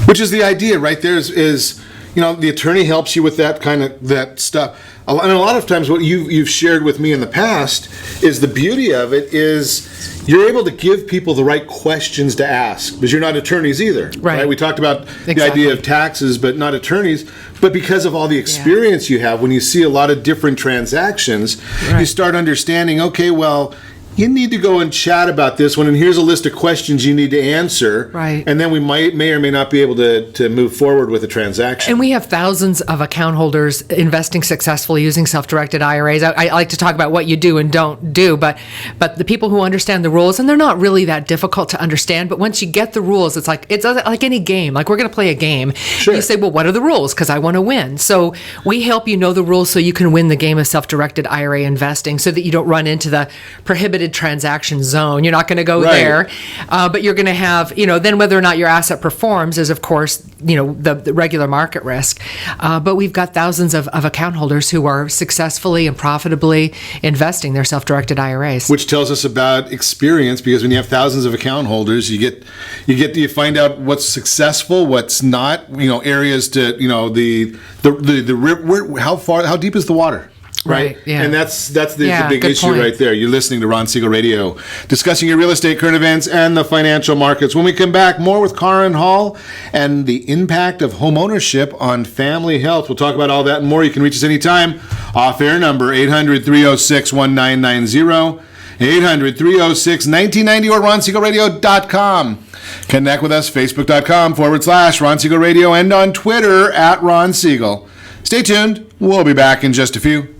Which is the idea right there is the attorney helps you with that stuff. And a lot of times what you've shared with me in the past is the beauty of it is you're able to give people the right questions to ask, because you're not attorneys either. Right? We talked about the idea of taxes, but not attorneys. But because of all the experience you have, when you see a lot of different transactions, you start understanding, okay, well, you need to go and chat about this one, and here's a list of questions you need to answer. Right. And then we may or may not be able to move forward with a transaction. And we have thousands of account holders investing successfully using self-directed IRAs. I like to talk about what you do and don't do, but the people who understand the rules, and they're not really that difficult to understand, but once you get the rules, it's like any game. Like we're going to play a game. Sure. You say, well, what are the rules? Because I want to win. So we help you know the rules so you can win the game of self-directed IRA investing, so that you don't run into the prohibited transaction zone. You're not going to go there, but you're going to have, then whether or not your asset performs is, of course, the regular market risk. But we've got thousands of account holders who are successfully and profitably investing their self-directed IRAs. Which tells us about experience, because when you have thousands of account holders, you find out what's successful, what's not, areas to, how deep is the water? Right. Yeah. And that's the big issue right there. You're listening to Ron Siegel Radio, discussing your real estate, current events, and the financial markets. When we come back, more with Kaaren Hall and the impact of home ownership on family health. We'll talk about all that and more. You can reach us anytime. Off-air number 800-306-1990, 800-306-1990, or RonSiegelRadio.com. Connect with us, Facebook.com/Ron Siegel Radio, and on Twitter @Ron Siegel. Stay tuned. We'll be back in just a few.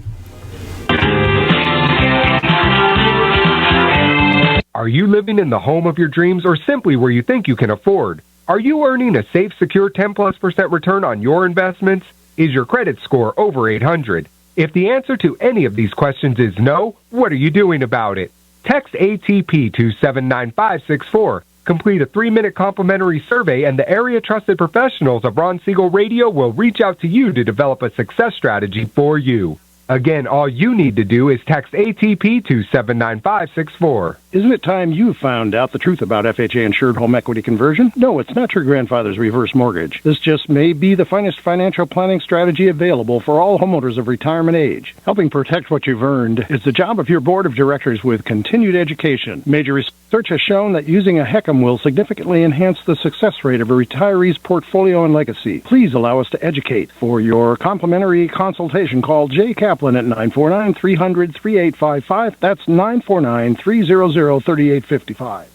Are you living in the home of your dreams, or simply where you think you can afford? Are you earning a safe, secure 10+% return on your investments? Is your credit score over 800? If the answer to any of these questions is no, what are you doing about it? Text ATP to 79564. Complete a 3-minute complimentary survey, and the area-trusted professionals of Ron Siegel Radio will reach out to you to develop a success strategy for you. Again, all you need to do is text ATP to 79564. Isn't it time you found out the truth about FHA-insured home equity conversion? No, it's not your grandfather's reverse mortgage. This just may be the finest financial planning strategy available for all homeowners of retirement age. Helping protect what you've earned is the job of your board of directors with continued education. Major research has shown that using a HECM will significantly enhance the success rate of a retiree's portfolio and legacy. Please allow us to educate. For your complimentary consultation, call Jay Kaplan at 949-300-3855. That's 949-300-3855.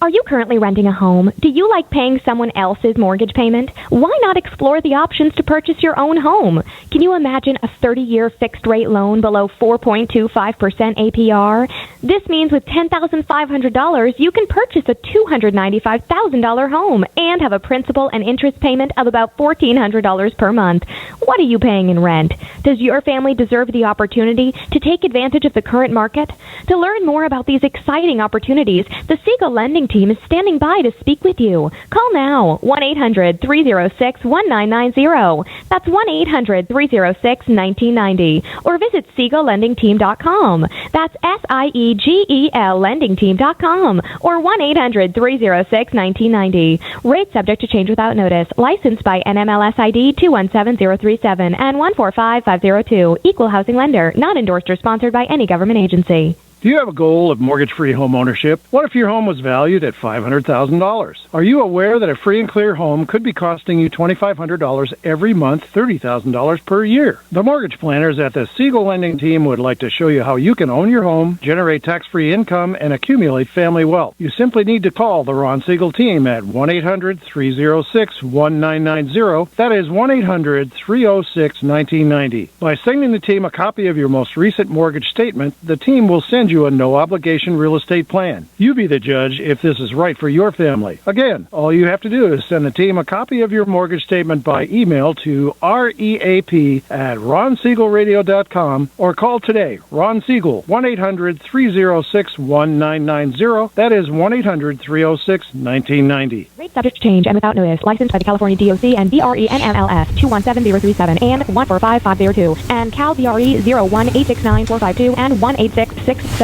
Are you currently renting a home? Do you like paying someone else's mortgage payment? Why not explore the options to purchase your own home? Can you imagine a 30-year fixed-rate loan below 4.25% APR? This means with $10,500, you can purchase a $295,000 home and have a principal and interest payment of about $1,400 per month. What are you paying in rent? Does your family deserve the opportunity to take advantage of the current market? To learn more about these exciting opportunities, the Siegel Lending Team is standing by to speak with you. Call now, 1-800-306-1990. That's 1-800-306-1990. Or visit SiegelLendingTeam.com. That's SiegelLendingTeam.com. CGELLendingteam.com or 1-800-306-1990. Rate subject to change without notice. Licensed by NMLS ID 217037 and 145502. Equal housing lender. Not endorsed or sponsored by any government agency. Do you have a goal of mortgage-free home ownership? What if your home was valued at $500,000? Are you aware that a free and clear home could be costing you $2,500 every month, $30,000 per year? The mortgage planners at the Siegel Lending Team would like to show you how you can own your home, generate tax-free income, and accumulate family wealth. You simply need to call the Ron Siegel Team at 1-800-306-1990. That is 1-800-306-1990. By sending the team a copy of your most recent mortgage statement, the team will send you a no-obligation real estate plan. You be the judge if this is right for your family. Again, all you have to do is send the team a copy of your mortgage statement by email to reap@ronsiegelradio.com or call today. Ron Siegel, 1-800-306-1990. That is 1-800-306-1990. Rate subject to change and without notice. Licensed by the California DOC and BRENMLS 217037 and 145502 and Cal BRE 01869452 and 1866775.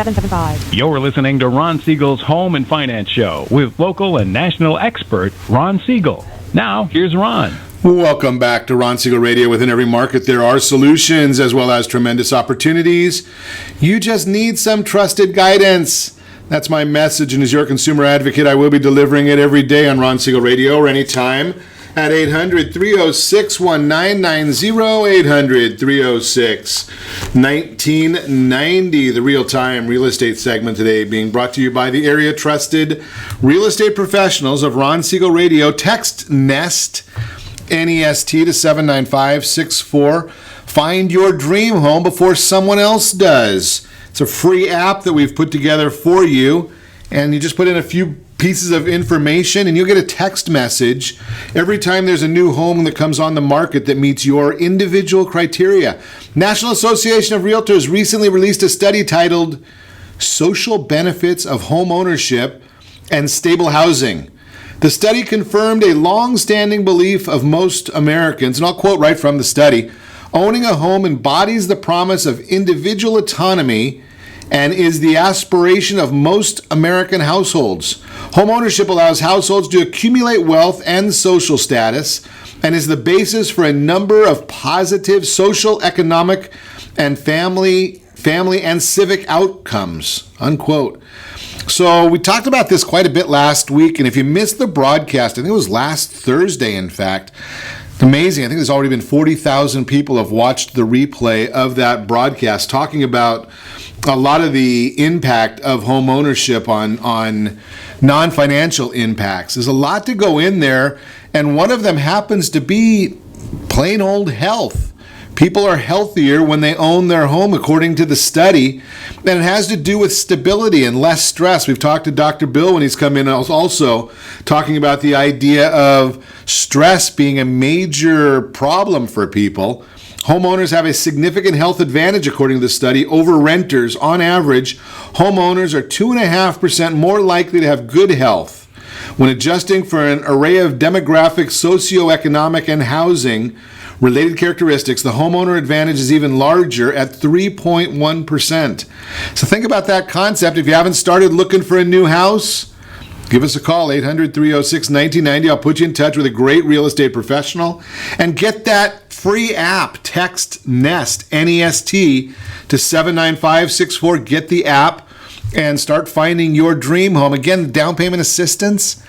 You're listening to Ron Siegel's Home and Finance Show with local and national expert Ron Siegel. Now, here's Ron. Welcome back to Ron Siegel Radio. Within every market, there are solutions as well as tremendous opportunities. You just need some trusted guidance. That's my message, and as your consumer advocate, I will be delivering it every day on Ron Siegel Radio or anytime at 800-306-1990, 800-306-1990. The real-time real estate segment today being brought to you by the area trusted real estate professionals of Ron Siegel Radio. Text NEST, N-E-S-T, to 79564. Find your dream home before someone else does. It's a free app that we've put together for you, and you just put in a few pieces of information and you'll get a text message every time there's a new home that comes on the market that meets your individual criteria. National Association of Realtors recently released a study titled Social Benefits of Home Ownership and Stable Housing. The study confirmed a long-standing belief of most Americans, and I'll quote right from the study: owning a home embodies the promise of individual autonomy and is the aspiration of most American households. Home ownership allows households to accumulate wealth and social status and is the basis for a number of positive social, economic, and family and civic outcomes, unquote. So we talked about this quite a bit last week, and if you missed the broadcast, I think it was last Thursday, in fact, amazing. I think there's already been 40,000 people have watched the replay of that broadcast talking about a lot of the impact of home ownership on non-financial impacts. There's a lot to go in there, and one of them happens to be plain old health. People are healthier when they own their home, according to the study, and it has to do with stability and less stress. We've talked to Dr. Bill when he's come in also talking about the idea of stress being a major problem for people. Homeowners have a significant health advantage, according to the study, over renters. On average, homeowners are 2.5% more likely to have good health. When adjusting for an array of demographic, socioeconomic, and housing related characteristics, the homeowner advantage is even larger at 3.1%. So think about that concept. If you haven't started looking for a new house, give us a call, 800-306-1990. I'll put you in touch with a great real estate professional and get that free app. Text NEST, N-E-S-T, to 79564. Get the app and start finding your dream home. Again, down payment assistance,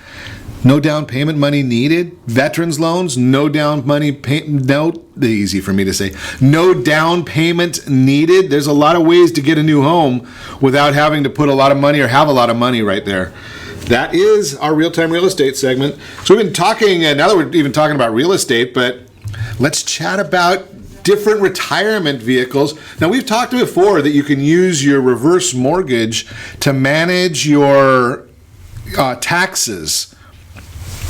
no down payment money needed. Veterans loans, no down money easy for me to say. No down payment needed. There's a lot of ways to get a new home without having to put a lot of money or have a lot of money right there. That is our real-time real estate segment. So we've been talking, now that we're even talking about real estate, but let's chat about different retirement vehicles. Now, we've talked before that you can use your reverse mortgage to manage your taxes.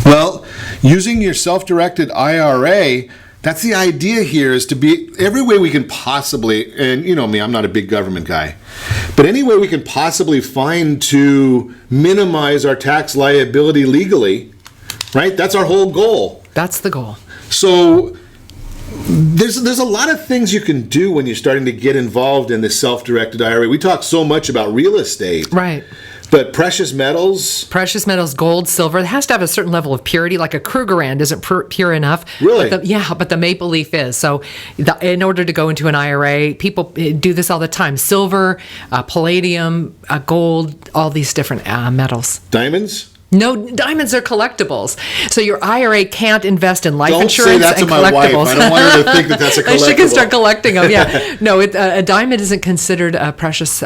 Well, using your self-directed IRA, that's the idea here, is to be every way we can possibly, and you know me, I'm not a big government guy, but any way we can possibly find to minimize our tax liability legally, right? That's our whole goal. That's the goal. So There's a lot of things you can do when you're starting to get involved in this self-directed IRA. We talk so much about real estate. Right. But precious metals, gold, silver, it has to have a certain level of purity. Like a Krugerrand isn't pure enough. Really? But the maple leaf is. So in order to go into an IRA, people do this all the time. Silver, palladium, gold, all these different metals. diamonds. No, diamonds are collectibles. So your IRA can't invest in life Don't insurance say that and to my wife. collectibles. I don't want her to think that that's a collectible. She can start collecting them. Yeah. No, a diamond isn't considered a precious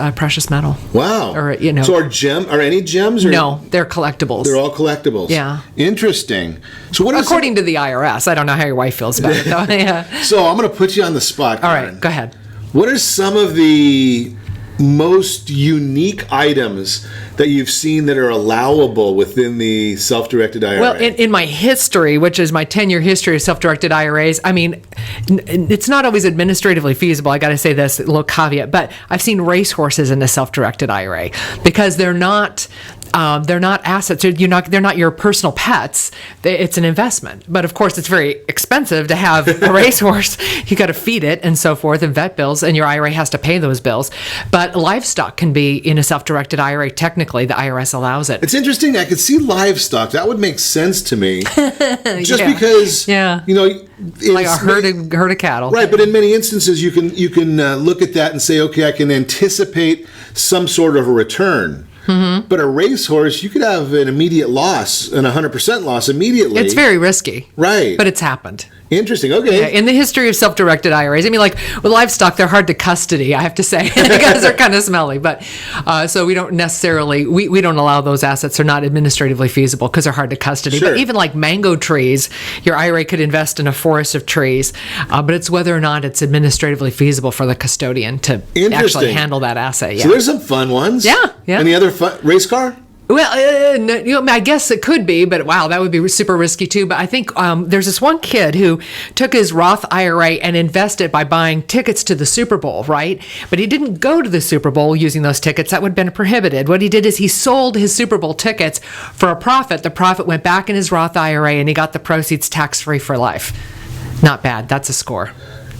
metal. Wow. Or So are any gems? Or no, they're collectibles. They're all collectibles. Yeah. Interesting. So what? According to the IRS, I don't know how your wife feels about it though. Yeah. So I'm going to put you on the spot, Kaaren. All right, go ahead. What are some of the most unique items that you've seen that are allowable within the self-directed IRA? Well, in my history, which is my 10-year history of self-directed IRAs, I mean, it's not always administratively feasible. I got to say this, a little caveat, but I've seen racehorses in a self-directed IRA because they're not assets. They're not your personal pets. It's an investment. But of course, it's very expensive to have a racehorse. You got to feed it and so forth, and vet bills, and your IRA has to pay those bills. But livestock can be in a self-directed IRA. Technically, the IRS allows it. It's interesting. I could see livestock. That would make sense to me. Just because, like a herd of cattle. Right, but in many instances, you can look at that and say, okay, I can anticipate some sort of a return. Mm-hmm. But a racehorse, you could have an immediate loss, an 100% loss immediately. It's very risky. Right. But it's happened. Interesting. Okay. Yeah, in the history of self-directed IRAs, I mean, like with livestock, they're hard to custody, I have to say, because they're kind of smelly. But so we don't necessarily, we don't allow those assets. They're not administratively feasible because they're hard to custody. Sure. But even like mango trees, your IRA could invest in a forest of trees, but it's whether or not it's administratively feasible for the custodian to actually handle that asset. Yeah. So there's some fun ones. Yeah. Any other fun race car? Well, I guess it could be, but wow, that would be super risky too. But I think there's this one kid who took his Roth IRA and invested by buying tickets to the Super Bowl, right? But he didn't go to the Super Bowl using those tickets. That would have been prohibited. What he did is he sold his Super Bowl tickets for a profit. The profit went back in his Roth IRA, and he got the proceeds tax-free for life. Not bad. That's a score.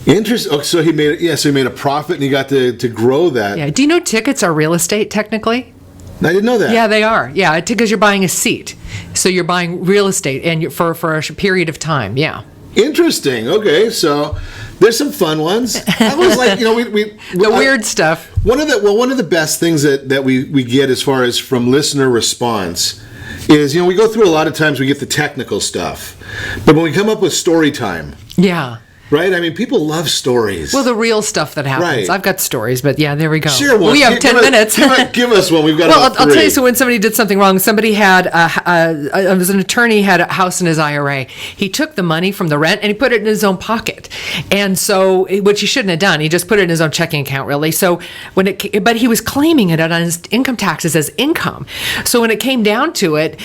Interesting. Oh, so he made a profit, and he got to grow that. Yeah. Do you know tickets are real estate technically? I didn't know that. Yeah, they are. Yeah, because you're buying a seat. So you're buying real estate and for a period of time. Yeah. Interesting. Okay, so there's some fun ones. I was like, the weird stuff. One of the best things that we get as far as from listener response is, we go through a lot of times we get the technical stuff, but when we come up with story time. Yeah. Right? I mean, people love stories. Well, the real stuff that happens. Right. I've got stories, but yeah, there we go. Share one. We have 10 minutes. Give us one. We've got Well, about I'll 3. tell you, so when somebody did something wrong, somebody had, as an attorney, had a house in his IRA. He took the money from the rent and he put it in his own pocket. And so, which he shouldn't have done. He just put it in his own checking account, really. So but he was claiming it on his income taxes as income. So when it came down to it,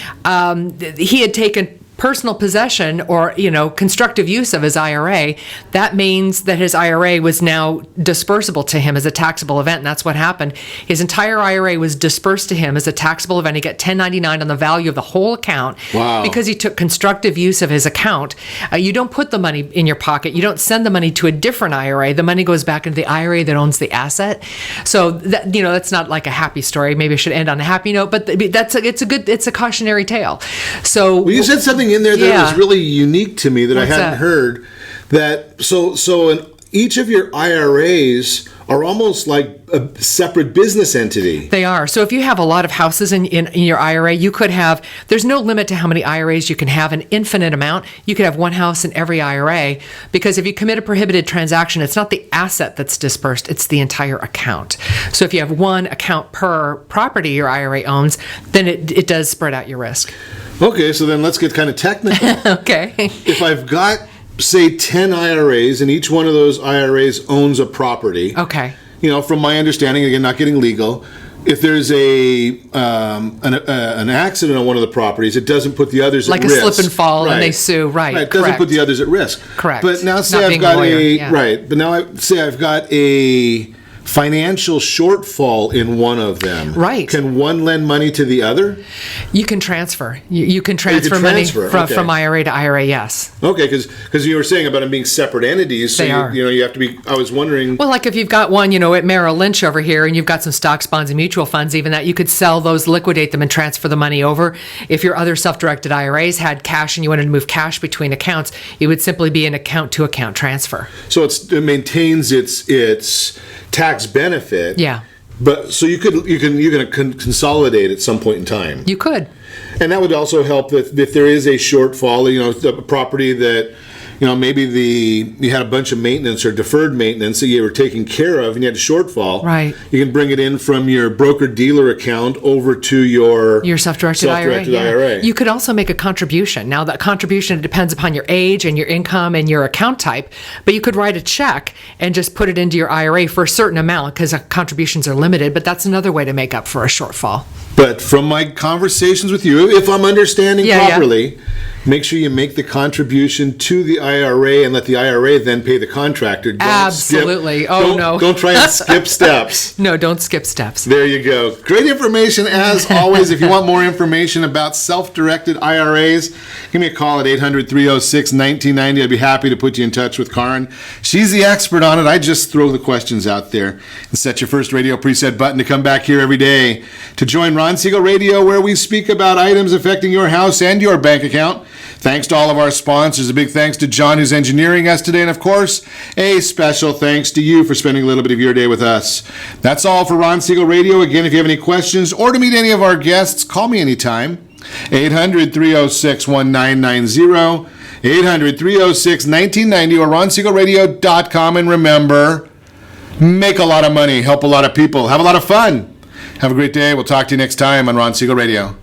he had taken personal possession or constructive use of his IRA. That means that his IRA was now dispersible to him as a taxable event, and that's what happened. His entire IRA was dispersed to him as a taxable event. He got 1099 on the value of the whole account. Wow. Because he took constructive use of his account. You don't put the money in your pocket. You don't send the money to a different IRA. The money goes back into the IRA that owns the asset. So that's not like a happy story. Maybe I should end on a happy note, but it's a cautionary tale. So well, you said something in there that was really unique to me that I hadn't heard. That so in each of your IRAs are almost like a separate business entity. They are. So if you have a lot of houses in your IRA, you could have, there's no limit to how many IRAs you can have, an infinite amount. You could have one house in every IRA, because if you commit a prohibited transaction, it's not the asset that's dispersed, it's the entire account. So if you have one account per property your IRA owns, then it does spread out your risk. Okay, so then let's get kind of technical. Okay. If I've got, say, 10 IRAs, and each one of those IRAs owns a property. Okay. From my understanding, again, not getting legal, if there's an accident on one of the properties, it doesn't put the others at risk. Like a slip and fall, and they sue. Right. It doesn't put the others at risk. Correct. But now say I've got But now say I've got a financial shortfall in one of them. Right. Can one lend money to the other? You can transfer. You can transfer money from IRA to IRA, yes. Okay, because you were saying about them being separate entities. So they are. You have to be, I was wondering. Well, like if you've got one, at Merrill Lynch over here, and you've got some stocks, bonds, and mutual funds, even that, you could sell those, liquidate them, and transfer the money over. If your other self-directed IRAs had cash and you wanted to move cash between accounts, it would simply be an account-to-account transfer. So it maintains its tax benefit. Yeah. But so you can consolidate at some point in time. You could. And that would also help if there is a shortfall, a property that, maybe you had a bunch of maintenance or deferred maintenance that you were taking care of and you had a shortfall. Right. You can bring it in from your broker-dealer account over to your self-directed IRA. IRA. You could also make a contribution. Now, that contribution depends upon your age and your income and your account type, but you could write a check and just put it into your IRA for a certain amount because contributions are limited, but that's another way to make up for a shortfall. But from my conversations with you, if I'm understanding properly, make sure you make the contribution to the IRA and let the IRA then pay the contractor. Absolutely. Don't try and skip steps. No, don't skip steps. There you go. Great information as always. If you want more information about self-directed IRAs, give me a call at 800-306-1990. I'd be happy to put you in touch with Kaaren. She's the expert on it. I just throw the questions out there and set your first radio preset button to come back here every day to join Ron Siegel Radio, where we speak about items affecting your house and your bank account. Thanks to all of our sponsors. A big thanks to John, who's engineering us today. And, of course, a special thanks to you for spending a little bit of your day with us. That's all for Ron Siegel Radio. Again, if you have any questions or to meet any of our guests, call me anytime. 800-306-1990, 800-306-1990, or ronsiegelradio.com. And remember, make a lot of money, help a lot of people, have a lot of fun. Have a great day. We'll talk to you next time on Ron Siegel Radio.